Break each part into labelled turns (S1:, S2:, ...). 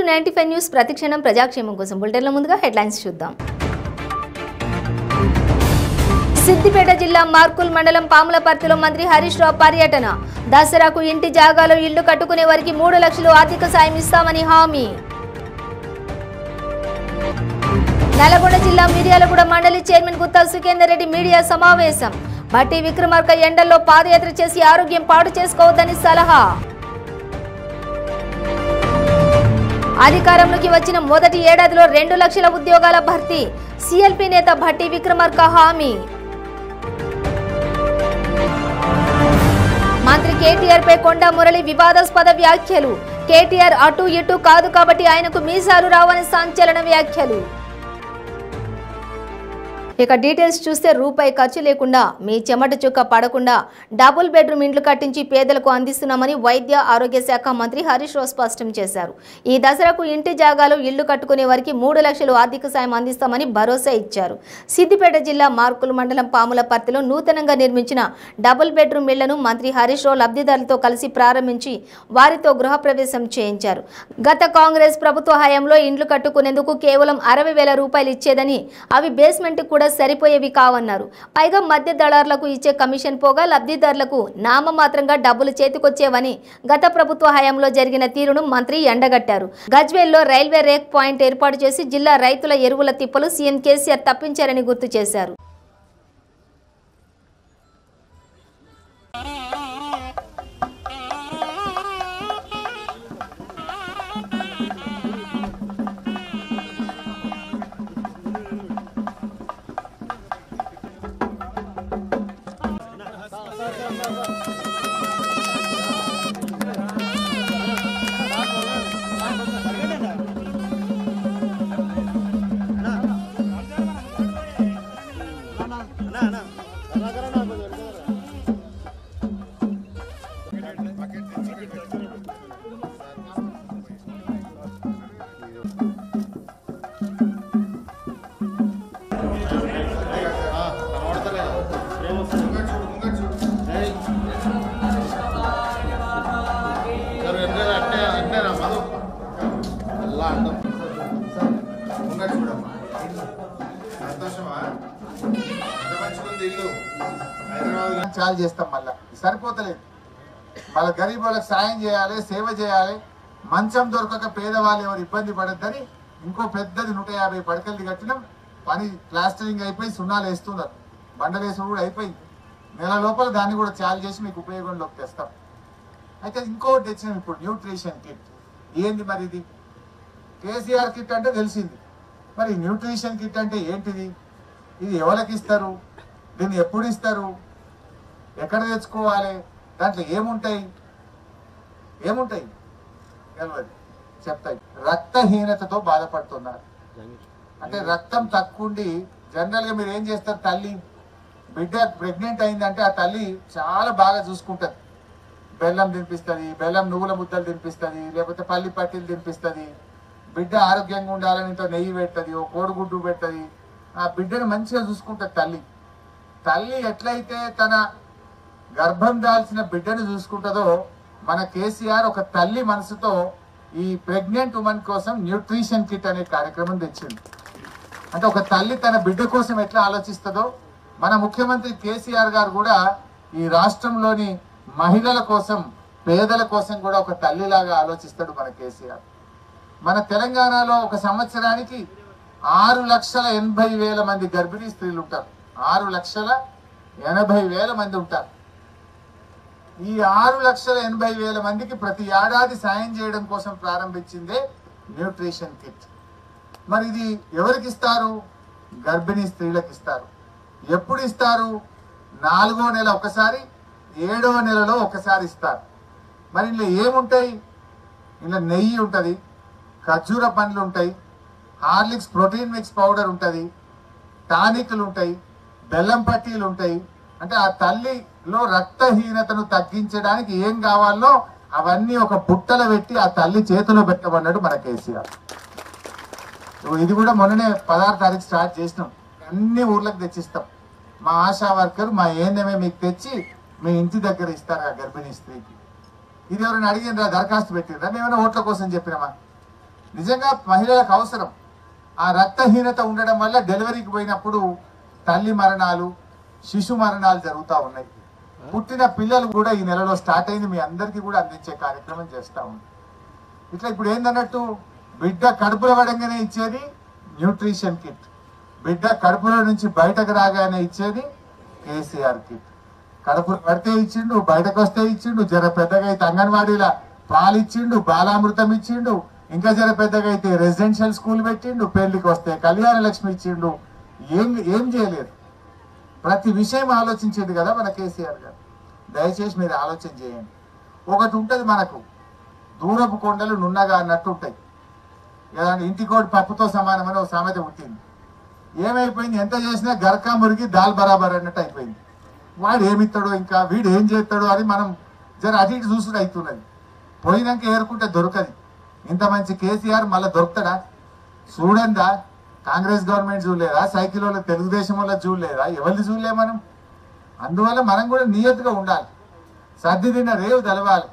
S1: 95 news ప్రతిక్షణం ప్రజాక్షేమం కోసం బులెటిన్ల ముందుగా హెడ్లైన్స్ చూద్దాం. సిద్దిపేట జిల్లా మార్కుల్ మండలం పాములపర్తిలో మంత్రి హరీష్ రావు పర్యటన. దసరాకు ఇంటి జాగాలో ఇళ్లు కట్టుకునే వారికి 3 లక్షలు ఆర్థిక సాయం ఇస్తామని హామీ. నల్గొండ జిల్లా మిర్యాలగూడ మండలి చైర్మన్ గుత్తా సుఖేందర్ రెడ్డి మీడియా సమావేశం. బట్టి విక్రమార్క ఎండల్లో పాదయాత్ర చేసి ఆరోగ్యం పాడు చేసుకోవద్దని సలహా. అధికారంలోకి వచ్చిన మొదటి ఏడాదిలో 2 లక్షల ఉద్యోగాల భర్తీ. సిఎల్పి నేత భట్టి విక్రమార్క హామీ. మంత్రి కేటీఆర్ పై కొండా మురళి వివాదాస్పద వ్యాఖ్యలు. కేటీఆర్ అటు ఇటు కాదు కాబట్టి ఆయనకు మీసాలు రావని సంచలన వ్యాఖ్యలు. ఇక డీటెయిల్స్ చూస్తే రూపాయి ఖర్చు లేకుండా మీ చెమట చుక్క పడకుండా డబుల్ బెడ్రూమ్ ఇండ్లు కట్టించి పేదలకు అందిస్తున్నామని వైద్య ఆరోగ్య శాఖ మంత్రి హరీష్ రావు స్పష్టం చేశారు. ఈ దసరాకు ఇంటి జాగాలో ఇళ్లు కట్టుకునే వారికి 3 లక్షలు ఆర్థిక సాయం అందిస్తామని భరోసా ఇచ్చారు. సిద్దిపేట జిల్లా మార్కుల్ మండలం పాములపర్తిలో నూతనంగా నిర్మించిన డబుల్ బెడ్రూమ్ ఇళ్లను మంత్రి హరీష్ రావు లబ్ధిదారులతో కలిసి ప్రారంభించి వారితో గృహప్రవేశం చేయించారు. గత కాంగ్రెస్ ప్రభుత్వ హయాంలో ఇండ్లు కట్టుకునేందుకు కేవలం 60,000 రూపాయలు ఇచ్చేదని, అవి బేస్మెంట్ కూడా సరిపోయేవి కావన్నారు. పైగా మధ్య దళారులకు ఇచ్చే కమిషన్ పోగా లబ్ధిదారులకు నామమాత్రంగా డబ్బులు చేతికొచ్చేవని గత ప్రభుత్వ హయాంలో జరిగిన తీరును మంత్రి ఎండగట్టారు. గజ్వేల్లో రైల్వే రేక్ పాయింట్ ఏర్పాటు చేసి జిల్లా రైతుల ఎరువుల తిప్పలు సీఎం కేసీఆర్ తప్పించారని గుర్తు చేశారు.
S2: చాలా చేస్తాం, మళ్ళీ సరిపోతలేదు. వాళ్ళ గరీబ్ వాళ్ళకి సాయం చేయాలి, సేవ చేయాలి. మంచం దొరకక పేదవాళ్ళు ఎవరు ఇబ్బంది పడద్దని ఇంకో పెద్దది 150 పడకలది కట్టినాం. పని ప్లాస్టరింగ్ అయిపోయి సున్నాలు వేస్తున్నారు, బండలేసుడు కూడా అయిపోయింది. నెల లోపల దాన్ని కూడా చాలు చేసి మీకు ఉపయోగంలోకి తెస్తాం. అయితే ఇంకోటి తెచ్చినాం ఇప్పుడు, న్యూట్రిషన్ కిట్. ఏంది మరి ఇది? కేసీఆర్ కిట్ అంటే తెలిసింది, మరి న్యూట్రిషన్ కిట్ అంటే ఏంటిది? ఇది ఎవరికి ఇస్తారు? దీన్ని ఎప్పుడు ఇస్తారు? ఎక్కడ తెచ్చుకోవాలి? దాంట్లో ఏముంటాయి తెలియదు, చెప్తాయి. రక్తహీనతతో బాధపడుతున్నారు. అంటే రక్తం తక్కువ ఉండి, జనరల్గా మీరు ఏం చేస్తారు, తల్లి బిడ్డ ప్రెగ్నెంట్ అయిందంటే ఆ తల్లి చాలా బాగా చూసుకుంటుంది. బెల్లం తినిపిస్తుంది, బెల్లం నువ్వుల ముద్దలు తినిపిస్తుంది, లేకపోతే పల్లి పట్టీలు తినిపిస్తుంది. బిడ్డ ఆరోగ్యంగా ఉండాలని ఇంత నెయ్యి పెడుతుంది, ఓ కోడిగుడ్డు పెడుతుంది. ఆ బిడ్డను మంచిగా చూసుకుంటుంది తల్లి. తల్లి ఎట్లయితే తన గర్భం దాల్చిన బిడ్డను చూసుకుంటుందో, మన కేసీఆర్ ఒక తల్లి మనసుతో ఈ ప్రెగ్నెంట్ ఉమెన్ కోసం న్యూట్రిషన్ కిట్ అనే కార్యక్రమం తెచ్చింది. అంటే ఒక తల్లి తన బిడ్డ కోసం ఎట్లా ఆలోచిస్తుందో, మన ముఖ్యమంత్రి కేసీఆర్ గారు కూడా ఈ రాష్ట్రంలోని మహిళల కోసం, పేదల కోసం కూడా ఒక తల్లిలాగా ఆలోచిస్తాడు మన కేసీఆర్. మన తెలంగాణలో ఒక సంవత్సరానికి 6,80,000 మంది గర్భిణీ స్త్రీలు ఉంటారు. 6,80,000 మంది ఉంటారు. ఈ 6,80,000 మందికి ప్రతి ఏడాది సాయం చేయడం కోసం ప్రారంభించిందే న్యూట్రిషన్ కిట్. మరి ఇది ఎవరికి ఇస్తారు? గర్భిణీ స్త్రీలకు ఇస్తారు. ఎప్పుడు ఇస్తారు? 4వ నెల ఒకసారి, 7వ నెలలో ఒకసారి ఇస్తారు. మరి ఇందులో ఏముంటాయి? ఇందులో నెయ్యి ఉంటుంది, ఖర్జూర పండ్లు ఉంటాయి, హార్లిక్స్ ప్రోటీన్ మిక్స్ పౌడర్ ఉంటుంది, టానిక్లు ఉంటాయి, బెల్లం పట్టీలు ఉంటాయి. అంటే ఆ తల్లిలో రక్తహీనతను తగ్గించడానికి ఏం కావాలో అవన్నీ ఒక బుట్టలో పెట్టి ఆ తల్లి చేతిలో పెట్టమన్నాడు మన కేసీఆర్. ఇది కూడా మొన్ననే 16వ తారీఖు స్టార్ట్ చేసినాం. అన్ని ఊర్లకు తెచ్చిస్తాం. మా ఆశా వర్కర్, మా ఏఎన్ఎంఏ మీకు తెచ్చి మీ ఇంటి దగ్గర ఇస్తారు ఆ గర్భిణీ స్త్రీకి. ఇది ఎవరైనా అడిగినరా? దరఖాస్తు పెట్టినరా? మేమైనా ఓట్ల కోసం చెప్పినామా? నిజంగా మహిళలకు అవసరం. ఆ రక్తహీనత ఉండడం వల్ల డెలివరీకి పోయినప్పుడు తల్లి మరణాలు, శిశు మరణాలు జరుగుతూ ఉన్నాయి. పుట్టిన పిల్లలు కూడా ఈ నెలలో స్టార్ట్ అయింది. మీ అందరికీ కూడా అందించే కార్యక్రమం చేస్తూ ఉంది. ఇట్లా ఇప్పుడు ఏందన్నట్టు బిడ్డ కడుపులో పడంగానే ఇచ్చేది న్యూట్రిషన్ కిట్, బిడ్డ కడుపులో నుంచి బయటకు రాగానే ఇచ్చేది కేసీఆర్ కిట్. కడుపులో పడితే ఇచ్చిండు, బయటకు వస్తే ఇచ్చిండు, జర పెద్దగా అయితే అంగన్వాడీలా పాలు ఇచ్చిండు, బాలామృతం ఇచ్చిండు, ఇంకా జర పెద్దగా అయితే రెసిడెన్షియల్ స్కూల్ పెట్టిండు, పెళ్లికి వస్తే కళ్యాణ లక్ష్మి ఇచ్చిండు. ఏం చేయలేదు. ప్రతి విషయం ఆలోచించేది కదా మన కేసీఆర్ గారు. దయచేసి మీరు ఆలోచన చేయండి. ఒకటి ఉంటుంది మనకు, దూరపు కొండలు నున్నగా అన్నట్టు ఉంటాయి. ఏదంటే ఇంటికోటి పప్పుతో సమానమని ఒక సామెత పుట్టింది. ఏమైపోయింది, ఎంత చేసినా గరకా మురిగి దాల్ బరాబర్ అన్నట్టు అయిపోయింది. వాడు ఏమిస్తాడో ఇంకా వీడు ఏం చేస్తాడో అని మనం జర అటు ఇటు చూసుడు అవుతున్నది. పోయినాక ఏరుకుంటే దొరకది. ఇంత మంచి కేసీఆర్ మళ్ళీ దొరుకుతాడా? చూడందా? కాంగ్రెస్ గవర్నమెంట్ చూడలేదా? సైకిల్ వాళ్ళ తెలుగుదేశం వాళ్ళ చూడలేదా? ఎవరిని చూడలే మనం. అందువల్ల మనం కూడా నియత్తుగా ఉండాలి. సర్ది తిన్న రేవు తెలవాలి.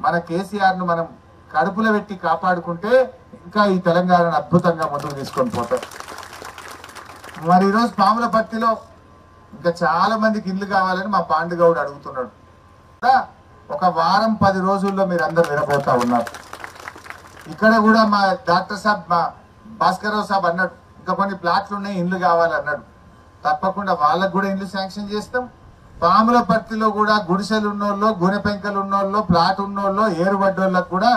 S2: మన కేసీఆర్ను మనం కడుపులో పెట్టి కాపాడుకుంటే ఇంకా ఈ తెలంగాణను అద్భుతంగా ముందుకు తీసుకొని పోతాం. మరి ఈరోజు పాములపర్తిలో ఇంకా చాలా మందికి ఇల్లు కావాలని మా పాండుగౌడ్ అడుగుతున్నాడు. ఒక వారం 10 రోజుల్లో మీరు అందరు వినబోతా ఉన్నారు. ఇక్కడ కూడా మా డాక్టర్ సాబ్, మా భాస్కరరావు సాబ్ అన్నాడు, ఇంకా కొన్ని ప్లాట్లు ఉన్నాయి, ఇండ్లు కావాలన్నాడు. తప్పకుండా వాళ్ళకు కూడా ఇండ్లు శాంక్షన్ చేస్తాం. పాములపర్తిలో కూడా గుడిసెలు ఉన్నోళ్ళు, గునె పెంకలు ఉన్నోళ్ళు, ప్లాట్ ఉన్నోళ్ళు, ఏరుబడ్డోళ్ళకు కూడా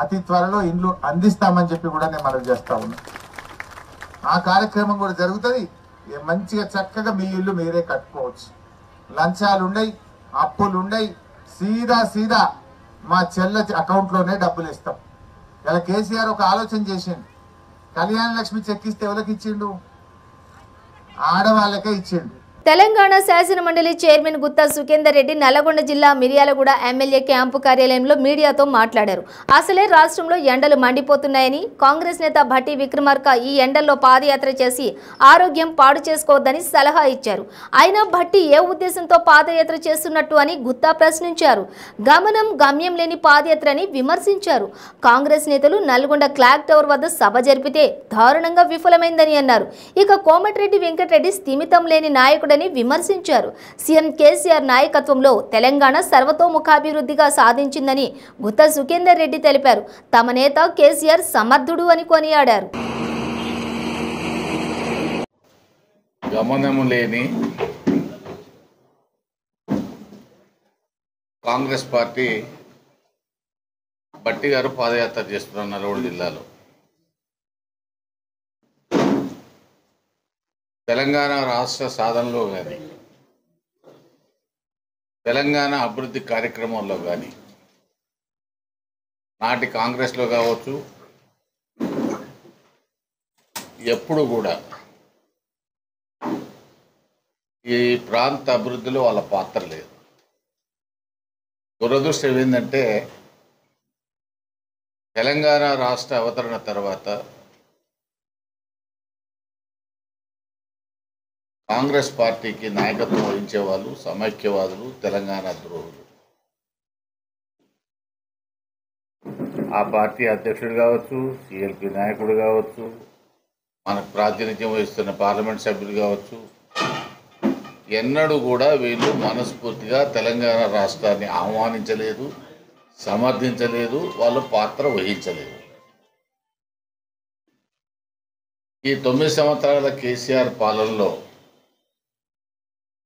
S2: అతి త్వరలో ఇండ్లు అందిస్తామని చెప్పి కూడా నేను మనవి చేస్తా ఉన్నా. ఆ కార్యక్రమం కూడా జరుగుతుంది. మంచిగా చక్కగా మీ ఇల్లు మీరే కట్టుకోవచ్చు. లంచాలు ఉండయి, అప్పులు ఉండయి. సీదా మా చెల్ల అకౌంట్లోనే డబ్బులు ఇస్తాం. ఇలా కేసీఆర్ ఒక ఆలోచన చేసిండు. కళ్యాణ లక్ష్మి చెక్ ఇస్తే ఎవరికి ఇచ్చిండు? ఆడవాళ్ళకే ఇచ్చిండు.
S1: తెలంగాణ శాసన మండలి చైర్మన్ గుత్తా సుఖేందర్ రెడ్డి నల్లగొండ జిల్లా మిర్యాలగూడ ఎమ్మెల్యే క్యాంపు కార్యాలయంలో మీడియాతో మాట్లాడారు. అసలే రాష్ట్రంలో ఎండలు మండిపోతున్నాయని, కాంగ్రెస్ నేత భట్టి విక్రమార్క ఈ ఎండల్లో పాదయాత్ర చేసి ఆరోగ్యం పాడు చేసుకోవద్దని సలహా ఇచ్చారు. అయినా భట్టి ఏ ఉద్దేశంతో పాదయాత్ర చేస్తున్నట్టు అని గుత్తా ప్రశ్నించారు. గమ్యం లేని పాదయాత్ర అని విమర్శించారు. కాంగ్రెస్ నేతలు నల్గొండ క్లాక్ టవర్ వద్ద సభ జరిపితే దారుణంగా విఫలమైందని అన్నారు. ఇక కోమటిరెడ్డి వెంకటరెడ్డి స్థిమితం లేని నాయకుడు విమర్శించారు. సీఎం కేసీఆర్ నాయకత్వంలో తెలంగాణ సర్వతోముఖాభివృద్ధిగా సాధించిందని గుత్తా సుఖేందర్ రెడ్డి తెలిపారు. తమ నేత కేసీఆర్ సమర్థుడు అని కొనియాడారు.
S3: గమనము లేని కాంగ్రెస్ పార్టీ భట్టి గారు పాదయాత్ర చేస్తున్నారు నల్గొండ జిల్లాలో. తెలంగాణ రాష్ట్ర సాధనలో కానీ, తెలంగాణ అభివృద్ధి కార్యక్రమంలో కానీ, నాటి కాంగ్రెస్లో కావచ్చు, ఎప్పుడు కూడా ఈ ప్రాంత అభివృద్ధిలో వాళ్ళ పాత్ర లేదు. దురదృష్టం ఏంటంటే తెలంగాణ రాష్ట్ర అవతరణ తర్వాత కాంగ్రెస్ పార్టీకి నాయకత్వం వహించే వాళ్ళు సమైక్యవాదులు, తెలంగాణ ద్రోహులు. ఆ పార్టీ అధ్యక్షుడు కావచ్చు, సిఎల్పి నాయకుడు కావచ్చు, మనకు ప్రాతినిధ్యం వహిస్తున్న పార్లమెంట్ సభ్యులు కావచ్చు, ఎన్నడూ కూడా వీళ్ళు మనస్ఫూర్తిగా తెలంగాణ రాష్ట్రాన్ని ఆహ్వానించలేదు, సమర్థించలేదు, వాళ్ళు పాత్ర వహించలేదు. ఈ 9 సంవత్సరాల కేసీఆర్ పాలనలో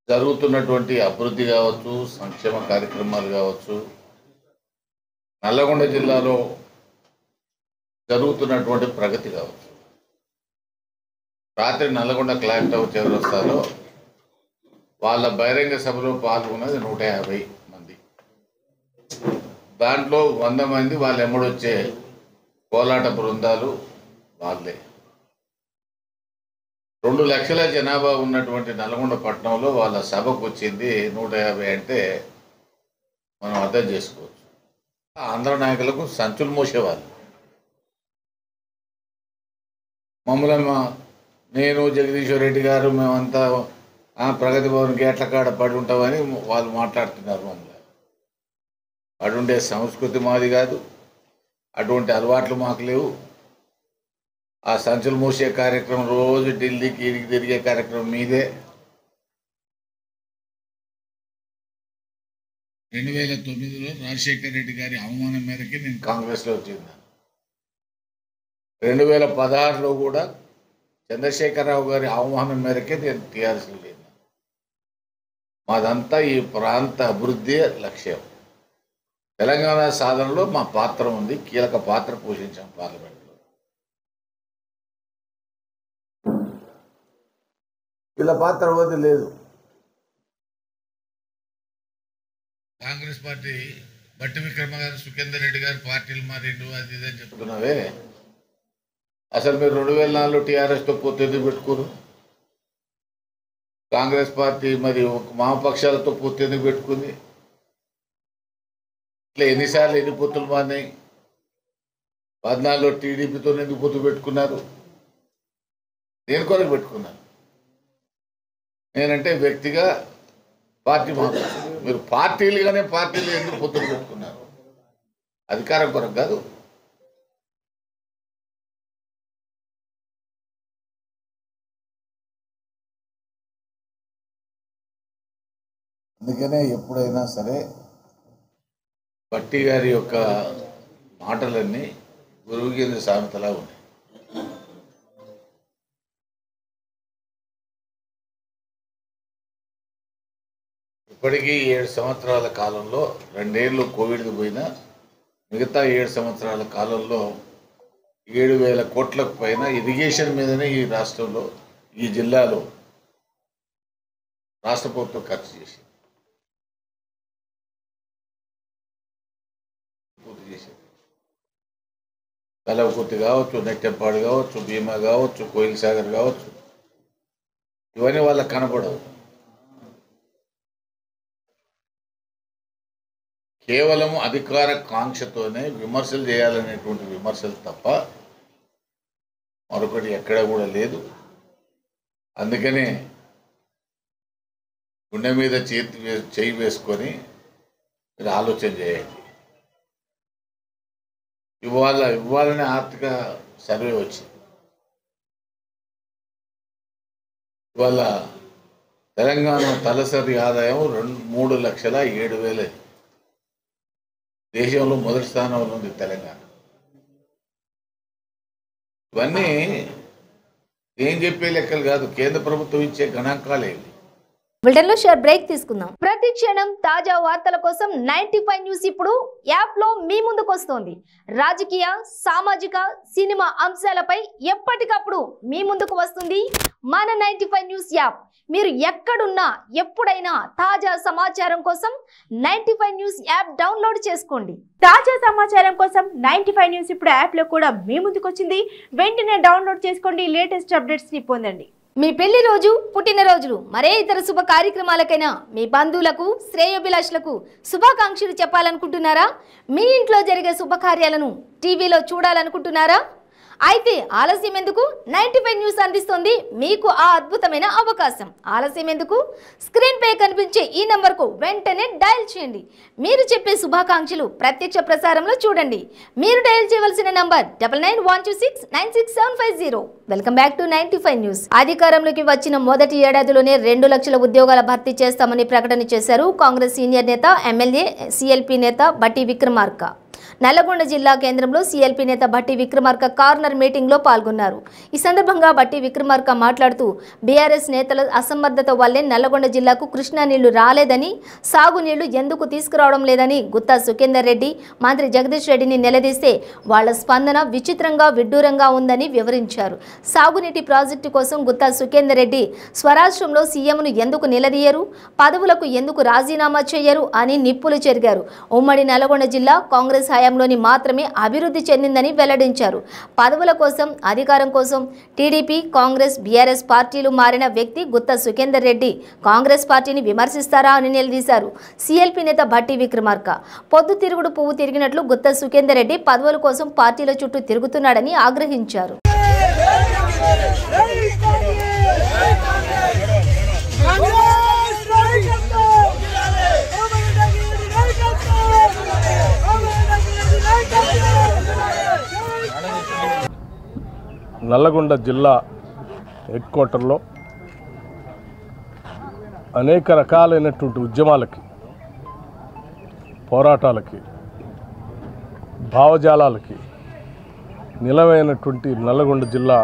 S3: జరుగుతున్నటువంటి అభివృద్ధి కావచ్చు, సంక్షేమ కార్యక్రమాలు కావచ్చు, నల్లగొండ జిల్లాలో జరుగుతున్నటువంటి ప్రగతి కావచ్చు. రాత్రి నల్లగొండ క్లాక్ టవర్ చౌరస్తాలో వాళ్ళ బహిరంగ సభలో పాల్గొన్నది 150 మంది. దాంట్లో 100 మంది వాళ్ళు ఎమ్మడొచ్చే కోలాట బృందాలు వాళ్ళే. 2 లక్షల జనాభా ఉన్నటువంటి నల్గొండ పట్టణంలో వాళ్ళ సభకు వచ్చింది 150 అంటే మనం అర్థం చేసుకోవచ్చు. ఆంధ్ర నాయకులకు సంచులు మోసేవాళ్ళు. మమ్మల్ని నేను జగదీశ్వర్ రెడ్డి గారు మేమంతా ప్రగతి భవన్ గేట్ల కాడ పడి ఉంటామని వాళ్ళు మాట్లాడుతున్నారు. మమ్మల్ని పడుండే సంస్కృతి మాది కాదు, అటువంటి అలవాట్లు మాకు లేవు. ఆ సంచులు మూసే కార్యక్రమం రోజు ఢిల్లీకి ఇడికి తిరిగే కార్యక్రమం మీదే. 2009లో రాజశేఖర్ రెడ్డి గారి అవమానం మేరకే నేను కాంగ్రెస్లో చేరినాను. 2016లో కూడా చంద్రశేఖరరావు గారి అవమానం మేరకే నేను టీఆర్ఎస్లో చేరినాను. మాదంతా ఈ ప్రాంత అభివృద్ధి లక్ష్యం. తెలంగాణ సాధనలో మా పాత్ర ఉంది, కీలక పాత్ర పోషించాం పార్లమెంట్లో. ఇలా పాత్ర వద్దు లేదు. కాంగ్రెస్ పార్టీ బట్టి విక్రమ గారు, సుఖేందర్ రెడ్డి గారు పార్టీలు మారిండు అది ఇదని చెప్తున్నావే. అసలు మీరు 2004లో టీఆర్ఎస్తో పొత్తు ఎందుకు పెట్టుకోరు? కాంగ్రెస్ పార్టీ మరి వామపక్షాలతో పొత్తు ఎందుకు పెట్టుకుంది? ఇట్లా ఎన్నిసార్లు ఎన్ని పొత్తులు మారినాయి? 14లో టీడీపీతో ఎందుకు పొత్తు పెట్టుకున్నారు? దేని కొరకు పెట్టుకున్నారు? నేనంటే వ్యక్తిగా పార్టీ మాత్రం. మీరు పార్టీలుగానే పార్టీలు ఎందుకు పొత్తులు పెట్టుకున్నారు? అధికారం కొరకు కాదు. అందుకనే ఎప్పుడైనా సరే భట్టి గారి యొక్క మాటలన్నీ గురువు కింద సామెతలా ఉన్నాయి. ఇప్పటికీ 7 సంవత్సరాల కాలంలో 2 ఏళ్ళు కోవిడ్కి పోయినా మిగతా 7 సంవత్సరాల కాలంలో 7,000 కోట్లకు పైన ఇరిగేషన్ మీదనే ఈ రాష్ట్రంలో, ఈ జిల్లాలో రాష్ట్ర ప్రభుత్వం ఖర్చు చేసింది. కలవకుర్తి కావచ్చు, నెట్టెంపాడు కావచ్చు, భీమా కావచ్చు, కోయిల్ సాగర్ కావచ్చు, ఇవన్నీ వాళ్ళకి కనపడవు. కేవలం అధికార కాంక్షతోనే విమర్శలు చేయాలనేటువంటి విమర్శలు తప్ప మరొకటి ఎక్కడ కూడా లేదు. అందుకనే గుండె మీద చేయి వేసుకొని మీరు ఆలోచన చేయండి. ఇవాళనే ఆర్థిక సర్వే వచ్చింది. ఇవాళ తెలంగాణ తలసరి ఆదాయం 3,07,000. దేశంలో మొదటి స్థానంలో ఉంది తెలంగాణ. ఇవన్నీ ఏం చెప్పే లెక్కలు కాదు, కేంద్ర ప్రభుత్వం ఇచ్చే గణాంకాలేవి.
S1: బులెటిన్లో షార్ట్ బ్రేక్ తీసుకుందాం. ప్రతి క్షణం తాజా వార్తల కోసం 95 న్యూస్ ఇప్పుడు యాప్లో మీ ముందుకు వస్తోంది. రాజకీయ, సామాజిక, సినిమా అంశాలపై ఎప్పటికప్పుడు మీ ముందుకు వస్తుంది మన 95 న్యూస్ యాప్. మీరు ఎక్కడున్నా ఎప్పుడైనా తాజా సమాచారం కోసం 95 న్యూస్ యాప్ డౌన్లోడ్ చేసుకోండి.
S4: తాజా సమాచారం కోసం 95 న్యూస్ ఇప్పుడు యాప్లో కూడా మీ ముందుకు వచ్చింది. వెంటనే డౌన్లోడ్ చేసుకోండి, లేటెస్ట్ అప్డేట్స్ ని పొందండి.
S1: మీ పెళ్లి రోజు, పుట్టినరోజులు, మరే ఇతర శుభ కార్యక్రమాలకైనా మీ బంధువులకు, శ్రేయోభిలాషులకు శుభాకాంక్షలు చెప్పాలనుకుంటున్నారా? మీ ఇంట్లో జరిగే శుభకార్యాలను టీవీలో చూడాలనుకుంటున్నారా? అయితే ఆలస్యం ఎందుకు? 95 న్యూస్ అందిస్తుంది మీకు ఆ అద్భుతమైన అవకాశం. ఆలస్యం ఎందుకు? స్క్రీన్ పై కనిపించే ఈ నంబర్కు వెంటనే డయల్ చేయండి. మీరు చెప్పే శుభాకాంక్షలు ప్రత్యక్ష ప్రసారంలో చూడండి. మీరు డయల్ చేయవలసిన number 9912696750. Welcome back to 95 news. అధికారంలోకి వచ్చిన మొదటి ఏడాదిలోనే 2 లక్షల ఉద్యోగాల భర్తీ చేస్తామని ప్రకటన చేశారు కాంగ్రెస్ సీనియర్ నేత, ఎమ్మెల్యే, సిఎల్పి నేత భట్టి విక్రమార్క. నల్లగొండ జిల్లా కేంద్రంలో సిఎల్పి నేత భట్టి విక్రమార్క కార్నర్ మీటింగ్లో పాల్గొన్నారు. ఈ సందర్భంగా భట్టి విక్రమార్క మాట్లాడుతూ బీఆర్ఎస్ నేతల అసమర్థత వల్లే నల్లగొండ జిల్లాకు కృష్ణా నీళ్లు రాలేదని, సాగునీళ్లు ఎందుకు తీసుకురావడం లేదని గుత్తా సుఖేందర్ రెడ్డి, మంత్రి జగదీష్ రెడ్డిని నిలదీస్తే వాళ్ల స్పందన విచిత్రంగా, విడ్డూరంగా ఉందని వివరించారు. సాగునీటి ప్రాజెక్టు కోసం గుత్తా సుఖేందర్ రెడ్డి స్వరాష్ట్రంలో సీఎంను ఎందుకు నిలదీయరు, పదవులకు ఎందుకు రాజీనామా చేయరు అని నిప్పులు చెరిగారు. ఉమ్మడి నల్లగొండ జిల్లా కాంగ్రెస్ హయాంలోని మాత్రమే అభివృద్ధి చెందిందని వెల్లడించారు. పదవుల కోసం, అధికారం కోసం టీడీపీ, కాంగ్రెస్, బీఆర్ఎస్ పార్టీలు మారిన వ్యక్తి గుత్తా సుఖేందర్ రెడ్డి కాంగ్రెస్ పార్టీని విమర్శిస్తారా అని నిలదీశారు సిఎల్పి నేత భట్టి విక్రమార్క. పొద్దు తిరుగుడు పువ్వు తిరిగినట్లు గుత్తా సుఖేందర్ రెడ్డి పదవుల కోసం పార్టీల చుట్టూ తిరుగుతున్నాడని ఆగ్రహించారు.
S5: నల్ల నల్లగొండ జిల్లా హెడ్ క్వార్టర్లో అనేక రకాలైనటువంటి ఉద్యమాలకి, పోరాటాలకి, భావజాలాలకి నిలవైనటువంటి నల్లగొండ జిల్లా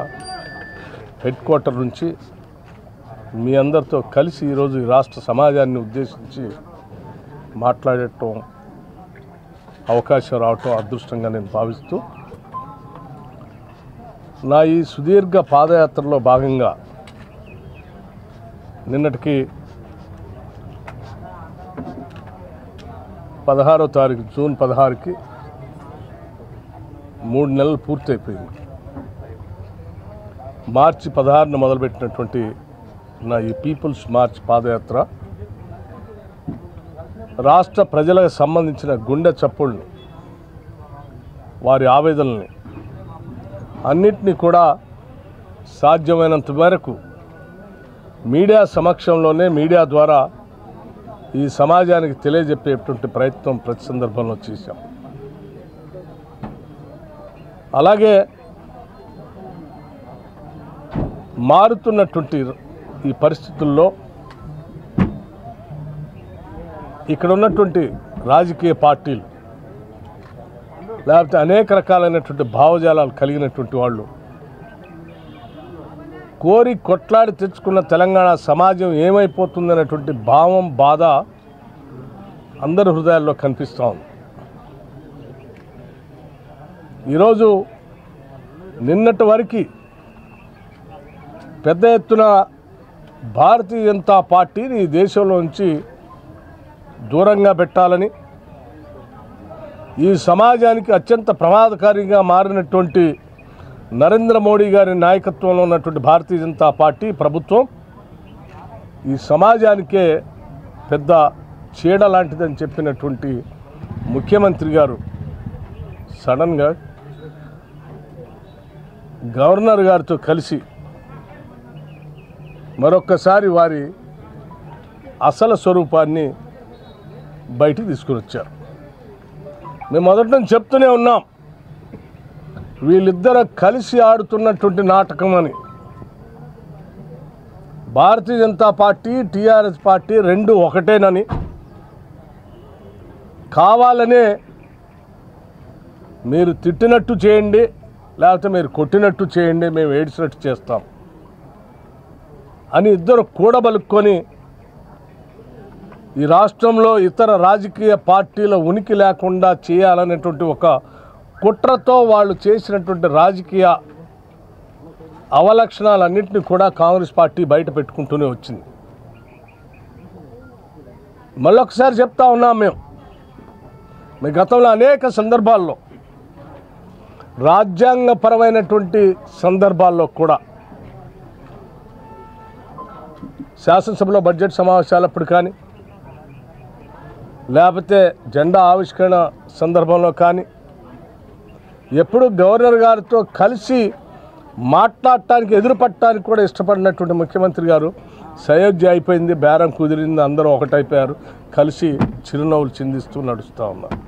S5: హెడ్ క్వార్టర్ నుంచి మీ అందరితో కలిసి ఈరోజు ఈ రాష్ట్ర సమాజాన్ని ఉద్దేశించి మాట్లాడటం అవకాశం రావటం అదృష్టంగా నేను భావిస్తూ, నా ఈ సుదీర్ఘ పాదయాత్రలో భాగంగా నిన్నటికి 16వ తారీఖు జూన్ 16కి 3 నెలలు పూర్తయిపోయింది. మార్చి 16న మొదలుపెట్టినటువంటి నా ఈ పీపుల్స్ మార్చ్ పాదయాత్ర రాష్ట్ర ప్రజలకు సంబంధించిన గుండె చప్పుళ్ళని, వారి ఆవేదనల్ని అన్నిటినీ కూడా సాధ్యమైనంత మేరకు మీడియా సమక్షంలోనే, మీడియా ద్వారా ఈ సమాజానికి తెలియజెప్పేటువంటి ప్రయత్నం ప్రతి సందర్భంలో చేశాం. అలాగే మారుతున్నటువంటి ఈ పరిస్థితుల్లో ఇక్కడ ఉన్నటువంటి రాజకీయ పార్టీలు, లేకపోతే అనేక రకాలైనటువంటి భావజాలాలు కలిగినటువంటి వాళ్ళు కోరి కొట్లాడి తెచ్చుకున్న తెలంగాణ సమాజం ఏమైపోతుందనేటువంటి భావం, బాధ అందరి హృదయాల్లో కనిపిస్తూ ఉంది. ఈరోజు నిన్నటి వరకు పెద్ద ఎత్తున భారతీయ జనతా పార్టీని ఈ దేశంలోంచి దూరంగా పెట్టాలని, ఈ సమాజానికి అత్యంత ప్రమాదకారిగా మారినటువంటి నరేంద్ర మోడీ గారి నాయకత్వంలో ఉన్నటువంటి భారతీయ జనతా పార్టీ ప్రభుత్వం ఈ సమాజానికే పెద్ద చీడ లాంటిదని చెప్పినటువంటి ముఖ్యమంత్రి గారు సడన్గా గవర్నర్ గారితో కలిసి మరొక్కసారి వారి అసలు స్వరూపాన్ని బయటికి తీసుకుని వచ్చారు. మేము మొదటి నుంచి చెప్తూనే ఉన్నాం, వీళ్ళిద్దరూ కలిసి ఆడుతున్నటువంటి నాటకం అని. Bharatiya Janata party, TRS party రెండు ఒకటేనని, కావాలనే మీరు తిట్టినట్టు చేయండి, లేకపోతే మీరు కొట్టినట్టు చేయండి, మేము ఏడ్చినట్టు చేస్తాం అని ఇద్దరు కూడబలుక్కొని ఈ రాష్ట్రంలో ఇతర రాజకీయ పార్టీల ఉనికి లేకుండా చేయాలనేటువంటి ఒక కుట్రతో వాళ్ళు చేసినటువంటి రాజకీయ అవలక్షణాలన్నింటినీ కూడా కాంగ్రెస్ పార్టీ బయట పెట్టుకుంటూనే వచ్చింది. మళ్ళొకసారి చెప్తా ఉన్నాం, మీ గతంలో అనేక సందర్భాల్లో, రాజ్యాంగపరమైనటువంటి సందర్భాల్లో కూడా, శాసనసభలో బడ్జెట్ సమావేశాలప్పుడు కానీ, లేకపోతే జెండా ఆవిష్కరణ సందర్భంలో కానీ, ఎప్పుడు గవర్నర్ గారితో కలిసి మాట్లాడటానికి, ఎదురుపట్టడానికి కూడా ఇష్టపడినటువంటి ముఖ్యమంత్రి గారు సయోధ్య అయిపోయింది, బేరం కుదిరింది, అందరూ ఒకటైపోయారు, కలిసి చిరునవ్వులు చిందిస్తూ నడుస్తూ ఉన్నారు.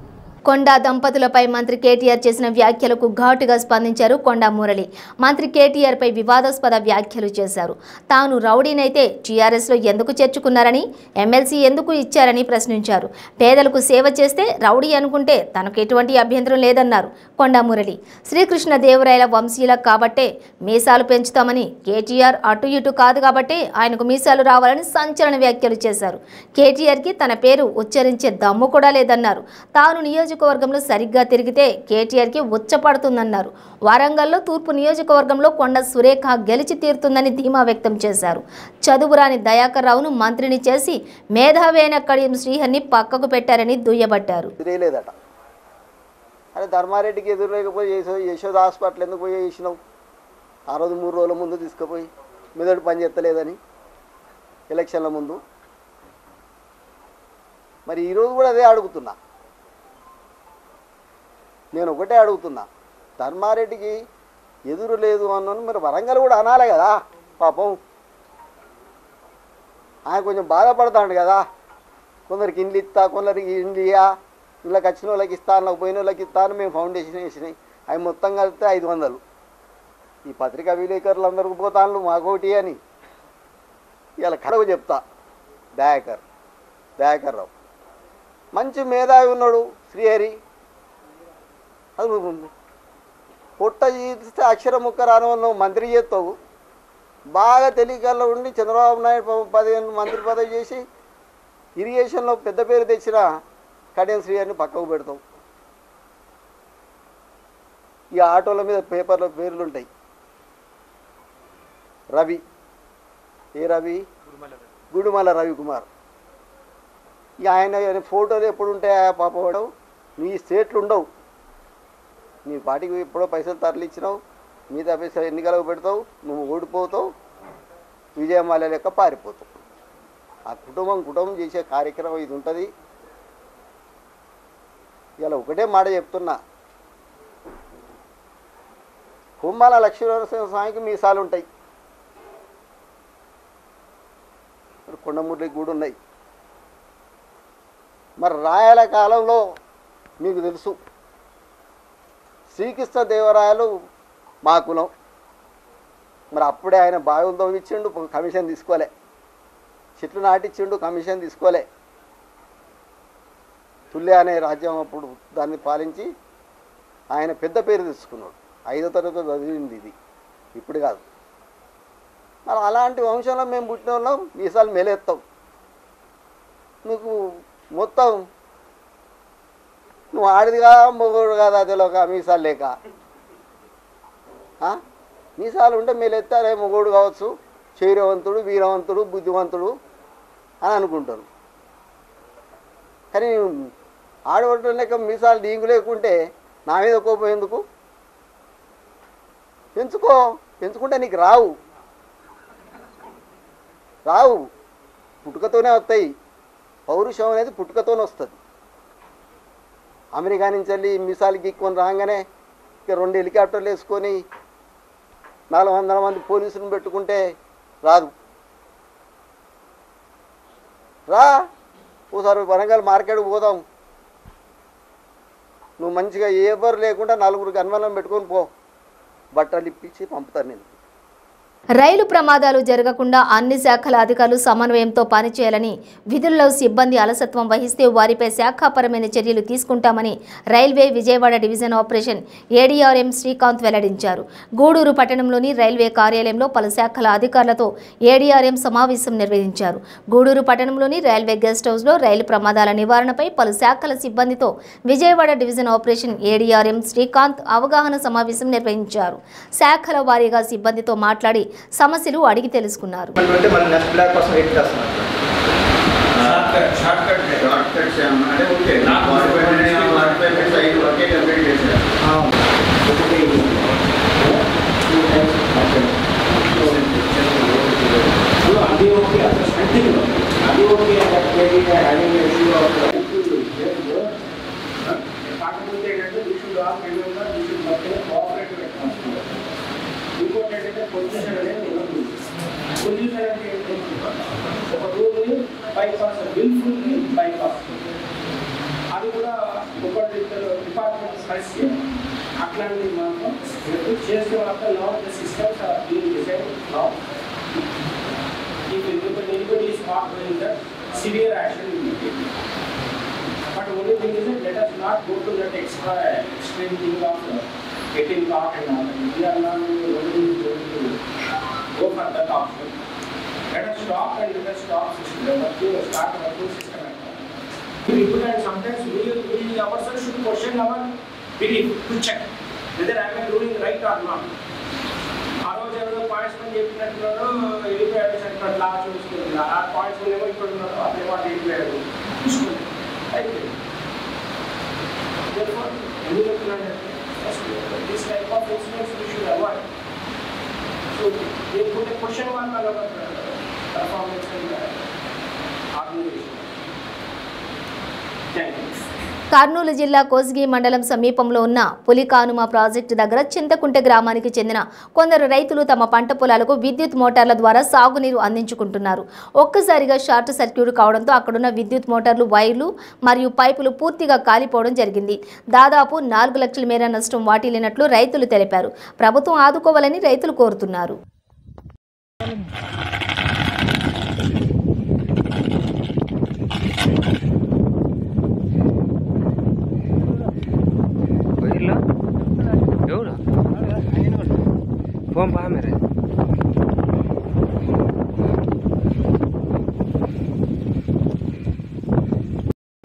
S1: కొండా దంపతులపై మంత్రి కేటీఆర్ చేసిన వ్యాఖ్యలకు ఘాటుగా స్పందించారు కొండా మురళి. మంత్రి కేటీఆర్ పై వివాదాస్పద వ్యాఖ్యలు చేశారు. తాను రౌడీనైతే టీఆర్ఎస్లో ఎందుకు చేర్చుకున్నారని, ఎమ్మెల్సీ ఎందుకు ఇచ్చారని ప్రశ్నించారు. పేదలకు సేవ చేస్తే రౌడీ అనుకుంటే తనకు ఎటువంటి అభ్యంతరం లేదన్నారు కొండా మురళి. శ్రీకృష్ణదేవరాయల వంశీయుల కాబట్టే మీసాలు పెంచుతామని, కేటీఆర్ అటు ఇటు కాదు కాబట్టే ఆయనకు మీసాలు రావాలని సంచలన వ్యాఖ్యలు చేశారు. కేటీఆర్కి తన పేరు ఉచ్చరించే దమ్ము కూడా లేదన్నారు. తాను నియోజకవర్గంలో సరిగ్గా తిరిగితే కేటీఆర్కి ఉచ్చపడుతుందన్నారు. వరంగల్లో తూర్పు నియోజకవర్గంలో కొండ సురేఖ గెలిచి తీరుతుందని ధీమా వ్యక్తం చేశారు. చదువురాని దయాకర్ రావును మంత్రిని చేసి మేధావి అయిన కడియం శ్రీహరిని పక్కకు పెట్టారని దుయ్యబట్టారు.
S6: అరే ధర్మారెడ్డికి ఎదురు లేకపోయి యశోద హాస్పిటల్ ఎందుకు పోయి చేసినావు? ఆ రోజు 3 రోజుల ముందు తీసుకుపోయి మెదడు పని చేస్తలేదని ఎలక్షన్ల ముందు. మరి ఈరోజు కూడా అదే అడుగుతున్నా, నేను ఒకటే అడుగుతున్నా, ధర్మారెడ్డికి ఎదురు లేదు అన్నాను, మరి వరంగల్ కూడా అనాలే కదా పాపం. ఆయన కొంచెం బాధపడతాడు కదా, కొందరికి ఇండ్లు ఇస్తా, కొందరికి ఇండ్లు ఇయ్యా, ఇళ్ళకి వచ్చిన వాళ్ళకి ఇస్తాను, పోయిన వాళ్ళకి ఇస్తాను, మేము ఫౌండేషన్ వేసినాయి, అవి మొత్తం కలిపితే 500. ఈ పత్రికా విలేకరులు అందరికి పోతాను మాకోటి అని ఇలా కడవ చెప్తా. దయాకర్ రావు మంచి మేధావి ఉన్నాడు, శ్రీహరి. అది పొట్ట చేస్తే అక్షరం ముక్క రాను మంత్రి చేస్తావు. బాగా తెలియకల్లో ఉండి చంద్రబాబు నాయుడు 15 మంత్రి పదవి చేసి ఇరిగేషన్లో పెద్ద పేరు తెచ్చిన కడియం శ్రీహరిని పక్కకు పెడతావు. ఈ ఆటోల మీద పేపర్లో పేర్లు ఉంటాయి. రవి, ఏ రవి? గుడిమల రవికుమార్. ఇక ఆయన ఫోటోలు ఎప్పుడు ఉంటాయా పాపవాడు? నీ స్టేట్లు ఉండవు. నీ పార్టీకి ఎప్పుడో పైసలు తరలిచ్చినావు, మిగతా పైసలు ఎన్నికలకు పెడతావు, నువ్వు ఓడిపోతావు, విజయమాల లెక్క పారిపోతావు. ఆ కుటుంబం చేసే కార్యక్రమం ఇది ఉంటుంది. ఇలా ఒకటే మాట చెప్తున్నా, కుంభాల లక్ష్మీనరసింహ స్వామికి మీసాలు ఉంటాయి, కొండమురళికి కూడా ఉన్నాయి. మరి రాయల కాలంలో మీకు తెలుసు, శ్రీకృష్ణ దేవరాయలు మా కులం. మరి అప్పుడే ఆయన బావిలు తవ్విచ్చిండు, కమిషన్ తీసుకోలే. చెట్లు నాటిచ్చిండు, కమిషన్ తీసుకోలే. తుల్య అనే రాజ్యం అప్పుడు దాన్ని పాలించి ఆయన పెద్ద పేరు తెచ్చుకున్నాడు. 5వ తరగతి చదివింది ఇది, ఇప్పుడు కాదు. మరి అలాంటి వంశంలో మేము పుట్టిన వాళ్ళం, మీసాలు మెలేస్తాం. నీకు మొత్తం నువ్వు ఆడిదిగా మొగోడు కాదు, అదిలోక మీసాలు లేక. మీసాలు ఉంటే మేలెత్తారే మొగోడు కావచ్చు, శౌర్యవంతుడు, వీరవంతుడు, బుద్ధివంతుడు అని అనుకుంటారు. కానీ ఆడవటం లేక మీసాలు డీంగు లేకుంటే నా మీద కోపం ఎందుకు? పెంచుకుంటే నీకు రావు పుట్టుకతోనే వస్తాయి. పౌరుషం అనేది పుట్టుకతోనే వస్తుంది. అమెరికా నుంచి వెళ్ళి మీసాలు గీక్కొని రాగానే ఇక 2 హెలికాప్టర్లు వేసుకొని 400 మంది పోలీసులను పెట్టుకుంటే రాదు. ఓసారి వరంగల్ మార్కెట్కి పోదాం, నువ్వు మంచిగా ఎవరు లేకుండా 4 గన్మలను పెట్టుకొని పో, బట్టలు ఇప్పించి పంపుతాను నేను.
S1: రైలు ప్రమాదాలు జరగకుండా అన్ని శాఖల అధికారులు సమన్వయంతో పనిచేయాలని, విధుల్లో సిబ్బంది అలసత్వం వహిస్తే వారిపై శాఖాపరమైన చర్యలు తీసుకుంటామని railway Vijayawada division operation ADRM Srikanth వెల్లడించారు. గూడూరు పట్టణంలోని రైల్వే కార్యాలయంలో పలు శాఖల అధికారులతో ఏడీఆర్ఎం సమావేశం నిర్వహించారు. గూడూరు పట్టణంలోని రైల్వే గెస్ట్ హౌస్లో రైలు ప్రమాదాల నివారణపై పలు శాఖల సిబ్బందితో Vijayawada division operation ADRM Srikanth అవగాహన సమావేశం నిర్వహించారు. శాఖల వారీగా సిబ్బందితో మాట్లాడి సమస్యలు అడిగి తెలుసుకున్నారు.
S7: ఇంకోటి ఏంటంటే పొల్యూషన్ అనేది పొల్యూషన్ అంటే ఒక రూల్ని బైపాస్, విల్ఫుల్ని బైపాస్, అది కూడా ఒకటి డిపార్ట్మెంట్ సైజ్ చేయాలి. అట్లాంటి మాత్రం చేసే మాత్రం now the systems are being decide now. If anybody is not doing that, severe action will be taken. But only thing is that let us not go to that extreme thing of getting caught and all. We are not only going to go for that option. Let us stop and let us stop system. Start working system. People and sometimes we ourselves should question our belief to check whether I am doing right or not. ఆ రోజు ఎవరో points అని చెప్పినట్టున్నారో వెళ్ళిపోయాడు centre లా చూసుకుంటుంది. ఆ points ఏమో ఇక్కడ ఉన్నారో అదే వాళ్ళు వెళ్ళిపోయాడు చూసుకోండి అయిపోయింది. ఎందుకు చెప్తున్నాడంటే this type of incidents we should avoid. So they put a question mark on our performance in the organization. Thank you.
S1: Kurnool జిల్లా కోసిగి మండలం సమీపంలో ఉన్న పులికానుమ ప్రాజెక్టు దగ్గర చింతకుంటె గ్రామానికి చెందిన కొందరు రైతులు తమ పంట పొలాలకు విద్యుత్ మోటార్ల ద్వారా సాగునీరు అందించుకుంటున్నారు. ఒక్కసారిగా షార్ట్ సర్క్యూట్ కావడంతో అక్కడున్న విద్యుత్ మోటార్లు, వైర్లు మరియు పైపులు పూర్తిగా కాలిపోవడం జరిగింది. దాదాపు 4 లక్షల మేర నష్టం వాటిల్లినట్లు రైతులు తెలిపారు. ప్రభుత్వం ఆదుకోవాలని రైతులు కోరుతున్నారు.
S8: फोन पा मेरे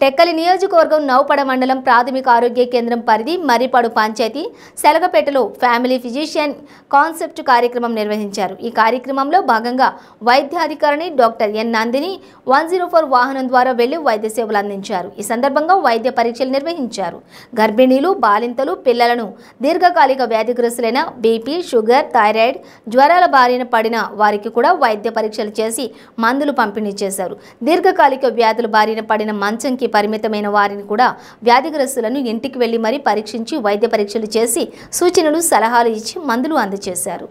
S1: టెక్కలి నియోజకవర్గం నౌపడ మండలం ప్రాథమిక ఆరోగ్య కేంద్రం పరిధి మర్రిపాడు పంచాయతీ సెలగపేటలో ఫ్యామిలీ ఫిజిషియన్ కాన్సెప్ట్ కార్యక్రమం నిర్వహించారు. ఈ కార్యక్రమంలో భాగంగా వైద్యాధికారిని డాక్టర్ ఎన్ నందిని 104 వాహనం ద్వారా వెళ్లి వైద్య సేవలు అందించారు. ఈ సందర్భంగా వైద్య పరీక్షలు నిర్వహించారు. గర్భిణీలు, బాలింతలు, పిల్లలను, దీర్ఘకాలిక వ్యాధిగ్రస్తులైన బీపీ, షుగర్, థైరాయిడ్, జ్వరాల బారిన పడిన వారికి కూడా వైద్య పరీక్షలు చేసి మందులు పంపిణీ చేశారు. దీర్ఘకాలిక వ్యాధుల బారిన పడిన మంచంకి పరిమితమైన వారిని కూడా వ్యాధిగ్రస్తులను ఇంటికి వెళ్లి మరీ పరీక్షించి వైద్య పరీక్షలు చేసి సూచనలు, సలహాలు ఇచ్చి మందులు అందజేశారు.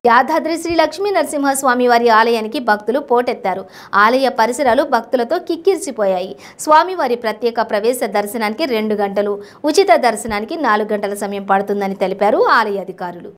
S1: యాదాద్రి శ్రీ లక్ష్మీ నరసింహస్వామి వారి ఆలయానికి భక్తులు పోటెత్తారు. ఆలయ పరిసరాలు భక్తులతో కిక్కిరిసిపోయాయి. స్వామివారి ప్రత్యేక ప్రవేశ దర్శనానికి 2 గంటలు, ఉచిత దర్శనానికి 4 గంటల సమయం పడుతుందని తెలిపారు ఆలయ అధికారులు.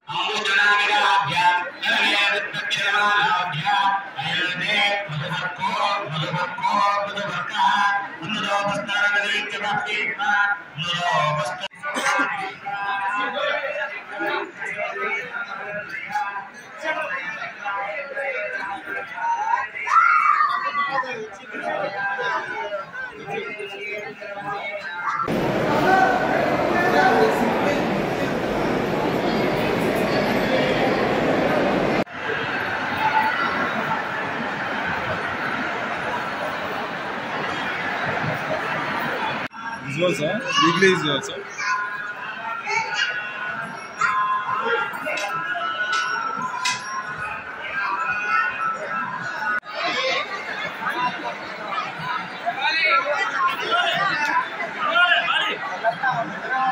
S9: Visuals, sir. Weekly is also.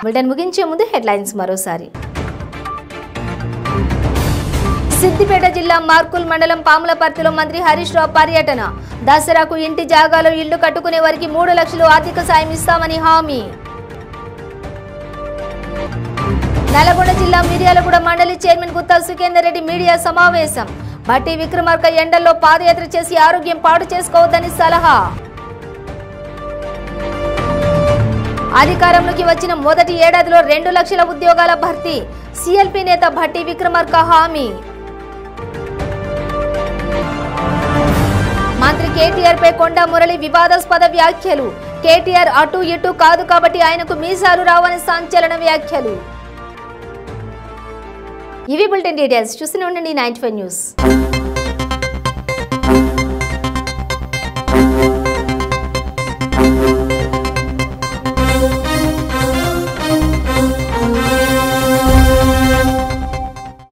S1: Bulletin ముగించే ముందు హెడ్లైన్స్ మరోసారి. సిద్దిపేట జిల్లా మార్కుల్ మండలం పాములపర్తిలో మంత్రి హరీష్ రావు పర్యటన. దసరాకు ఇంటి జాగాలో ఇళ్లు కట్టుకునే వారికి 3 లక్షలు ఆర్థిక సాయం ఇస్తామని హామీ. నల్గొండ జిల్లా మిర్యాలగూడ మండలి చైర్మన్ గుత్తా సుఖేందర్ రెడ్డి మీడియా సమావేశం. భట్టి విక్రమార్క ఎండల్లో పాదయాత్ర చేసి ఆరోగ్యం పాడు చేసుకోవద్దని సలహా. అధికారంలోకి వచ్చిన మొదటి ఏడాదిలో 2 లక్షల ఉద్యోగాల భర్తీ. సిఎల్పి నేత భట్టి విక్రమార్క హామీ. మంత్రి కేటీఆర్ పై కొండా మురళి వివాదాస్పద వ్యాఖ్యలు. కేటీఆర్ అటు ఇటు కాదు కాబట్టి ఆయనకు మీసాలు రావని సంచలన వ్యాఖ్యలు. ఇవి బులెటిన్ డీటెయిల్స్. చూస్తూనే ఉండండి 95 న్యూస్.